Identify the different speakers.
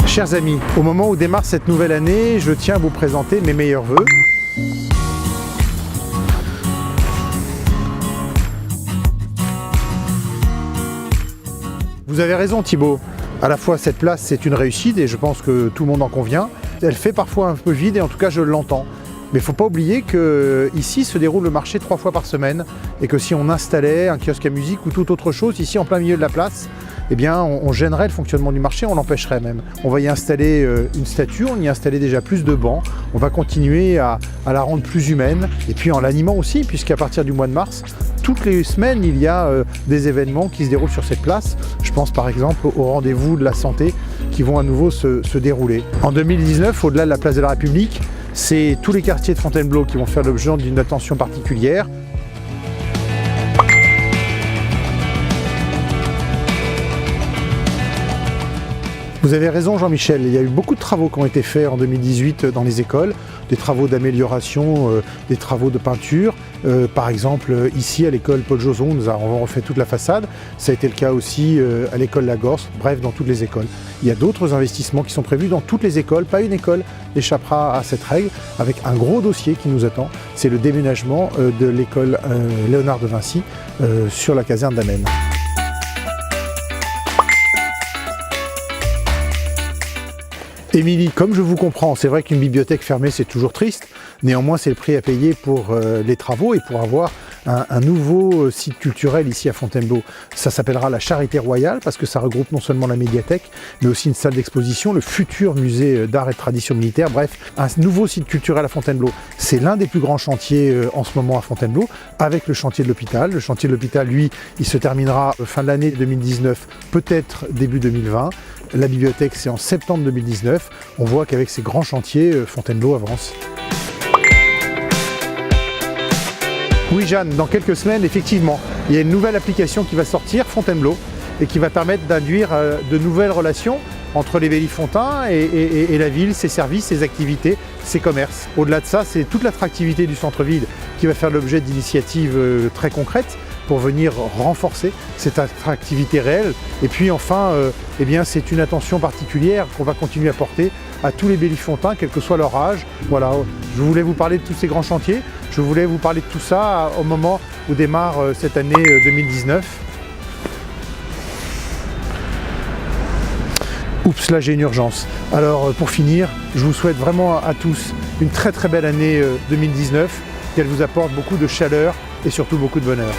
Speaker 1: Chers amis, au moment où démarre cette nouvelle année, je tiens à vous présenter mes meilleurs vœux. Vous avez raison Thibaut, à la fois cette place c'est une réussite et je pense que tout le monde en convient. Elle fait parfois un peu vide et en tout cas je l'entends. Mais il ne faut pas oublier qu'ici se déroule le marché 3 fois par semaine et que si on installait un kiosque à musique ou toute autre chose ici en plein milieu de la place, eh bien on gênerait le fonctionnement du marché, on l'empêcherait même. On va y installer une statue, on y installait déjà plus de bancs, on va continuer à la rendre plus humaine et puis en l'animant aussi puisqu'à partir du mois de mars, toutes les semaines il y a des événements qui se déroulent sur cette place. Je pense par exemple au rendez-vous de la santé qui vont à nouveau se dérouler. En 2019, au-delà de la place de la République, c'est tous les quartiers de Fontainebleau qui vont faire l'objet d'une attention particulière. Vous avez raison Jean-Michel, il y a eu beaucoup de travaux qui ont été faits en 2018 dans les écoles, des travaux d'amélioration, des travaux de peinture. Par exemple ici à l'école Paul Joson, on a refait toute la façade, ça a été le cas aussi à l'école Lagorce, bref dans toutes les écoles. Il y a d'autres investissements qui sont prévus dans toutes les écoles, pas une école échappera à cette règle, avec un gros dossier qui nous attend, c'est le déménagement de l'école Léonard de Vinci sur la caserne d'Amène. Émilie, comme je vous comprends, c'est vrai qu'une bibliothèque fermée c'est toujours triste, néanmoins c'est le prix à payer pour les travaux et pour avoir un nouveau site culturel ici à Fontainebleau. Ça s'appellera la Charité Royale parce que ça regroupe non seulement la médiathèque mais aussi une salle d'exposition, le futur musée d'art et de tradition militaire, bref, un nouveau site culturel à Fontainebleau. C'est l'un des plus grands chantiers en ce moment à Fontainebleau avec le chantier de l'hôpital. Le chantier de l'hôpital, lui, il se terminera fin de l'année 2019, peut-être début 2020. La bibliothèque, c'est en septembre 2019. On voit qu'avec ces grands chantiers, Fontainebleau avance. Oui Jeanne, dans quelques semaines, effectivement, il y a une nouvelle application qui va sortir, Fontainebleau, et qui va permettre d'induire de nouvelles relations entre les Bellifontins et la ville, ses services, ses activités, ses commerces. Au-delà de ça, c'est toute l'attractivité du centre-ville qui va faire l'objet d'initiatives très concrètes pour venir renforcer cette attractivité réelle. Et puis enfin, eh bien, c'est une attention particulière qu'on va continuer à porter à tous les Bellifontins, quel que soit leur âge. Voilà, je voulais vous parler de tous ces grands chantiers, je voulais vous parler de tout ça au moment où démarre cette année 2019. Oups, là j'ai une urgence. Alors pour finir, je vous souhaite vraiment à tous une très belle année 2019, qu'elle vous apporte beaucoup de chaleur et surtout beaucoup de bonheur.